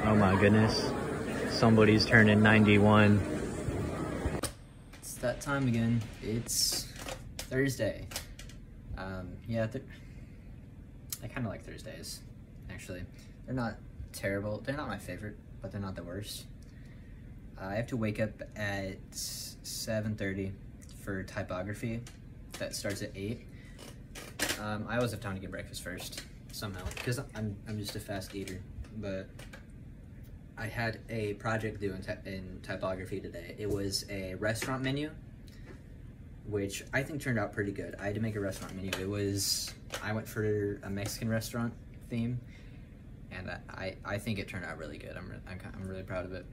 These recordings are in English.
Oh my goodness. Somebody's turning 91. It's that time again. It's Thursday. Yeah, I kind of like Thursdays, actually. They're not terrible. They're not my favorite, but they're not the worst. I have to wake up at 7:30 for typography. That starts at 8. I always have time to get breakfast first, somehow, because I'm just a fast eater. But I had a project due in typography today. It was a restaurant menu, which I think turned out pretty good. I had to make a restaurant menu. I went for a Mexican restaurant theme, and I think it turned out really good. I'm really proud of it,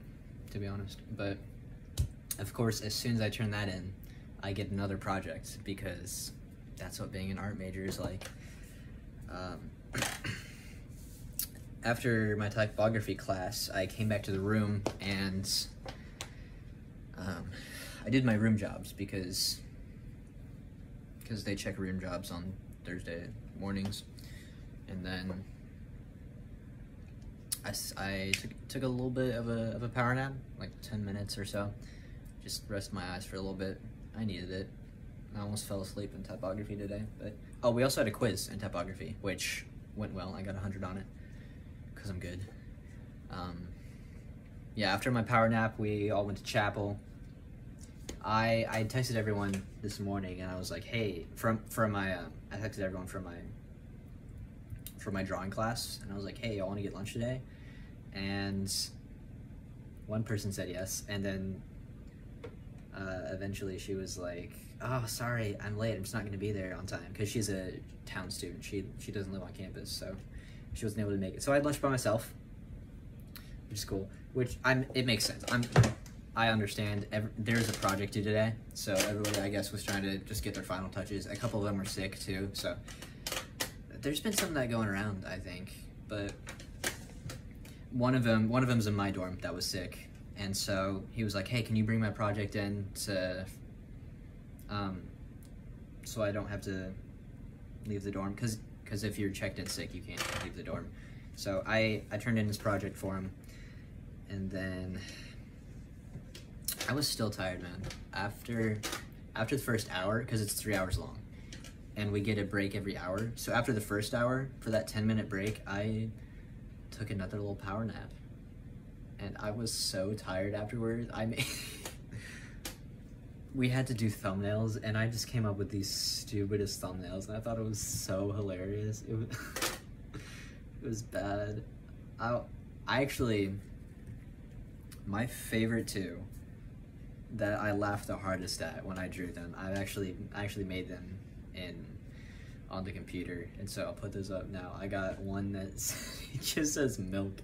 to be honest. But of course, as soon as I turn that in, I get another project, because that's what being an art major is like. After my typography class, I came back to the room and I did my room jobs because they check room jobs on Thursday mornings. And then I took a little bit of a power nap, like 10 minutes or so. Just rest my eyes for a little bit. I needed it. I almost fell asleep in typography today. But oh, we also had a quiz in typography, which went well. I got 100 on it, because I'm good. Yeah, after my power nap, we all went to chapel. I texted everyone this morning, and I was like, hey, I texted everyone from my drawing class, and I was like, hey, y'all want to get lunch today? And one person said yes, and then eventually she was like, oh, sorry, I'm late, I'm just not going to be there on time, because she's a town student. She doesn't live on campus, so she wasn't able to make it. So I had lunch by myself, which is cool. It makes sense. I understand. There's a project due today, so everybody, I guess, was trying to just get their final touches. A couple of them are sick too, so there's been some of that going around, I think. But one of them's in my dorm that was sick, and so he was like, "Hey, can you bring my project in to, so I don't have to leave the dorm? Because if you're checked in sick, you can't leave the dorm." So I turned in this project for him, and then I was still tired, man. After the first hour, because it's 3 hours long, and we get a break every hour. So after the first hour, for that 10-minute break, I took another little power nap, and I was so tired afterwards. We had to do thumbnails, and I just came up with these stupidest thumbnails, and I thought it was so hilarious. It was bad. I actually, my favorite two that I laughed the hardest at when I drew them, I actually made them on the computer, and so I'll put those up now. I got one that it just says milk.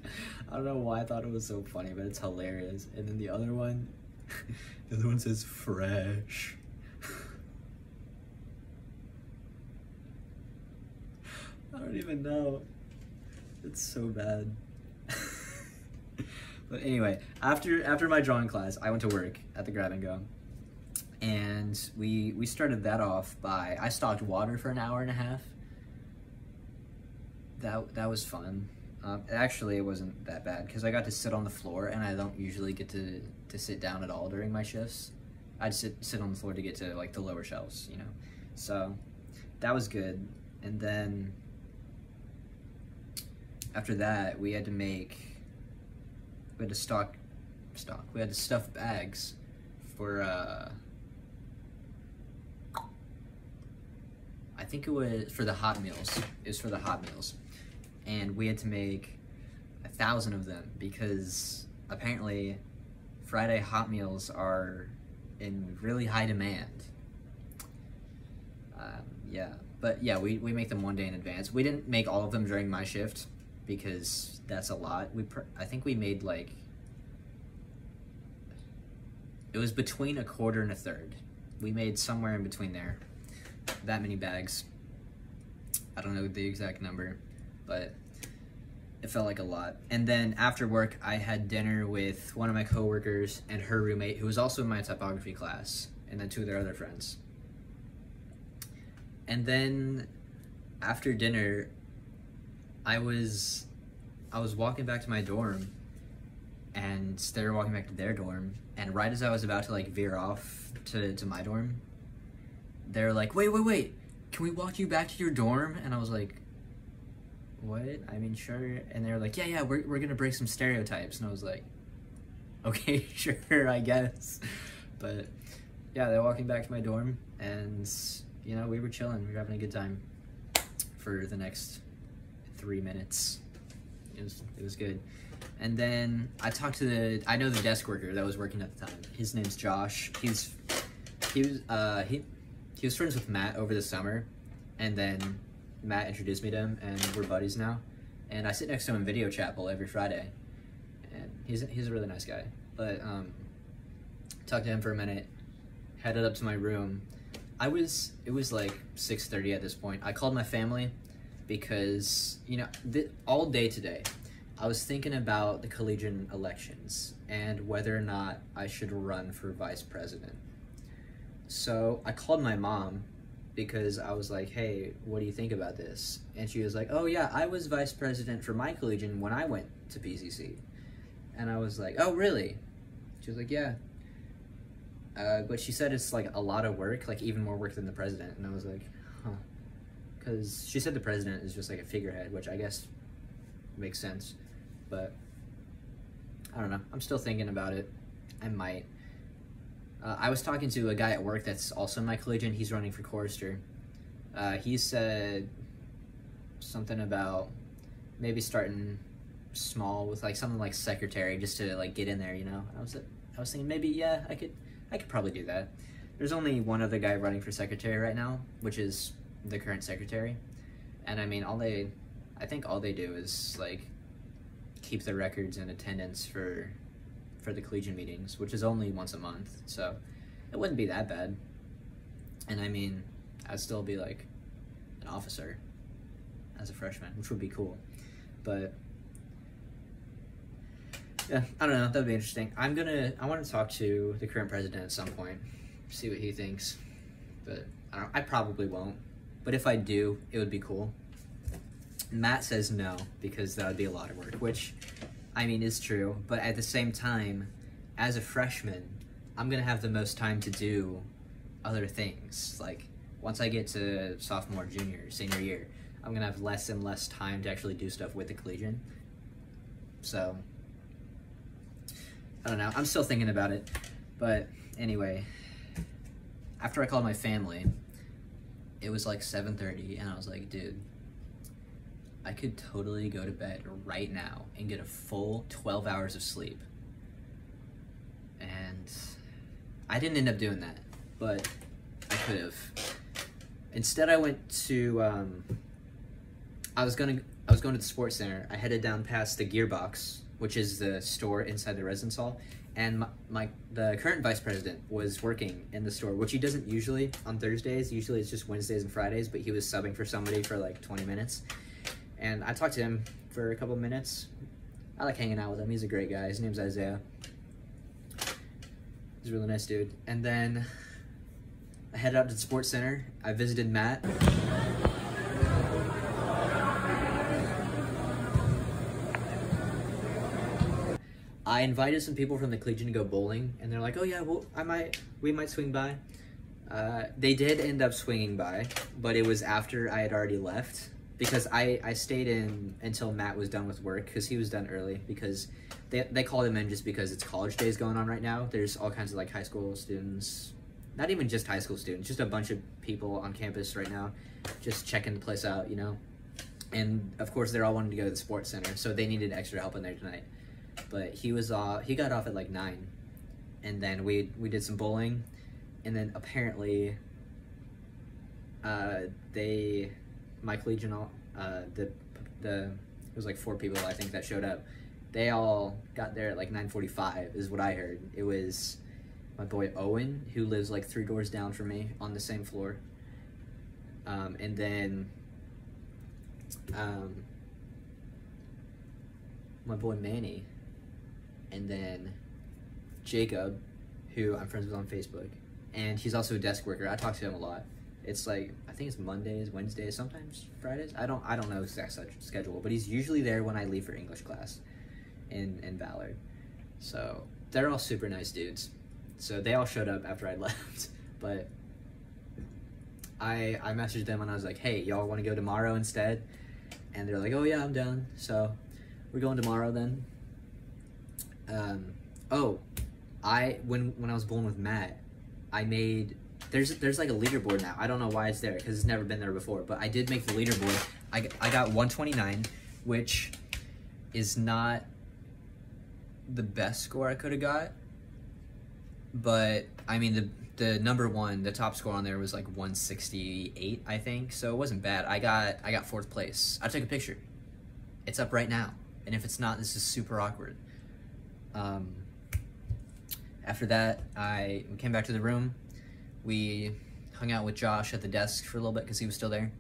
I don't know why I thought it was so funny, but it's hilarious. And then the other one says fresh. I don't even know. It's so bad. But anyway, after my drawing class, I went to work at the Grab and Go, and we started that off by, I stocked water for an hour and a half. That was fun. Actually, it wasn't that bad, because I got to sit on the floor, and I don't usually get to sit down at all during my shifts. I'd sit on the floor to get to like the lower shelves, you know. So that was good. And then after that, we had to stuff bags for I think it was for the hot meals. It was for the hot meals, and we had to make 1,000 of them, because apparently Friday hot meals are in really high demand. Yeah, but yeah, we make them one day in advance. We didn't make all of them during my shift, because that's a lot. I think we made like, it was between a quarter and a third. We made somewhere in between there. That many bags. I don't know the exact number, but it felt like a lot. And then after work, I had dinner with one of my coworkers and her roommate, who was also in my typography class, and then 2 of their other friends. And then after dinner, I was walking back to my dorm, and they were walking back to their dorm, and right as I was about to like veer off to my dorm, they're like, wait, can we walk you back to your dorm? And I was like, what? I mean, sure. And they were like, yeah, we're gonna break some stereotypes. And I was like, okay, sure, I guess. But yeah, they're walking back to my dorm, and you know, we were chilling, we were having a good time for the next 3 minutes. It was good. And then I talked to I know the desk worker that was working at the time. His name's Josh. He was friends with Matt over the summer, and then Matt introduced me to him, and we're buddies now. And I sit next to him in video chapel every Friday, and he's a really nice guy. But talked to him for a minute, headed up to my room. It was like 6:30 at this point. I called my family because, you know, all day today I was thinking about the collegiate elections and whether or not I should run for vice president. So I called my mom because I was like, hey, what do you think about this? And she was like, oh yeah, I was vice president for my collegiate when I went to PCC. And I was like, oh really? She was like, yeah. But she said it's like a lot of work, like even more work than the president. And I was like, huh. Because she said the president is just like a figurehead, which I guess makes sense. But I don't know. I'm still thinking about it. I might. I was talking to a guy at work that's also in my collegiate. He's running for chorister. He said something about maybe starting small with like something like secretary, just to like get in there, you know. I was thinking maybe, yeah, I could probably do that. There's only one other guy running for secretary right now, which is the current secretary. And I mean, I think all they do is like keep the records and attendance for the collegiate meetings, which is only once a month, so it wouldn't be that bad. And I mean, I'd still be like an officer as a freshman, which would be cool. But yeah, I don't know, that would be interesting. I want to talk to the current president at some point, see what he thinks. But I probably won't. But if I do, it would be cool. Matt says no, because that would be a lot of work, which, I mean, is true. But at the same time, as a freshman, I'm going to have the most time to do other things. Like, once I get to sophomore, junior, senior year, I'm going to have less and less time to actually do stuff with the collegiate. So, I don't know. I'm still thinking about it. But anyway, after I called my family, it was like 7:30, and I was like, dude, I could totally go to bed right now and get a full 12 hours of sleep. And I didn't end up doing that, but I could have. Instead, I went to, I was going to the sports center. I headed down past the Gearbox, which is the store inside the residence hall. And the current vice president was working in the store, which he doesn't usually on Thursdays. Usually it's just Wednesdays and Fridays, but he was subbing for somebody for like 20 minutes. And I talked to him for a couple minutes. I like hanging out with him. He's a great guy. His name's Isaiah. He's a really nice dude. And then I headed out to the sports center. I visited Matt. I invited some people from the collegiate to go bowling, and they're like, oh yeah, well, we might swing by. They did end up swinging by, but it was after I had already left. Because I stayed in until Matt was done with work, because he was done early, because they called him in just because it's college days going on right now. There's all kinds of like high school students, not even just high school students, just a bunch of people on campus right now, just checking the place out, you know? And of course they're all wanting to go to the sports center, so they needed extra help in there tonight. But he got off at like 9, and then we did some bowling, and then apparently my collegiate, it was like 4 people I think that showed up. They all got there at like 9:45 is what I heard. It was my boy Owen, who lives like 3 doors down from me on the same floor. And then my boy Manny, and then Jacob, who I'm friends with on Facebook, and he's also a desk worker. I talk to him a lot. It's like, I think it's Mondays, Wednesdays, sometimes Fridays. I don't know exact schedule, but he's usually there when I leave for English class in Ballard. So they're all super nice dudes. So they all showed up after I left, but I messaged them and I was like, hey, y'all want to go tomorrow instead? And they're like, oh yeah, I'm down. So we're going tomorrow then. When I was bowling with Matt, I made, there's like a leaderboard now. I don't know why it's there because it's never been there before, but I did make the leaderboard. I got 129, which is not the best score I could have got, but I mean the number one, the top score on there was like 168, I think, so it wasn't bad. I got fourth place. I took a picture. It's up right now, and if it's not, this is super awkward. After that, we came back to the room. We hung out with Josh at the desk for a little bit because he was still there.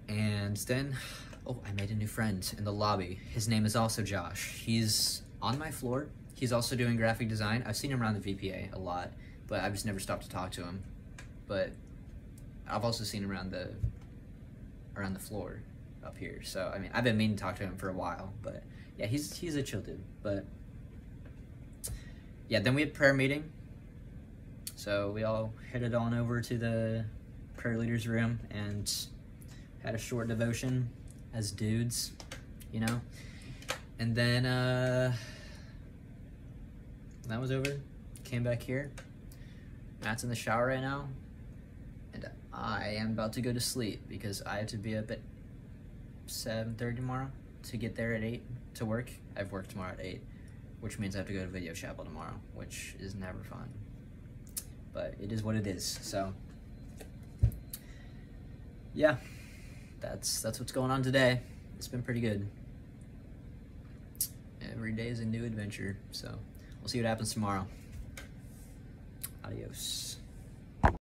And then, I made a new friend in the lobby. His name is also Josh. He's on my floor. He's also doing graphic design. I've seen him around the VPA a lot, but I've just never stopped to talk to him. But I've also seen him around the floor up here. So, I mean, I've been meaning to talk to him for a while, but yeah, he's a chill dude. But yeah, then we had prayer meeting. So we all headed on over to the prayer leader's room and had a short devotion as dudes, you know? And then that was over. Came back here. Matt's in the shower right now. And I am about to go to sleep because I have to be up at 7:30 tomorrow to get there at 8 to work. I have work tomorrow at 8, which means I have to go to video chapel tomorrow, which is never fun. But it is what it is. So yeah, that's what's going on today. It's been pretty good. Every day is a new adventure, so we'll see what happens tomorrow. Adios.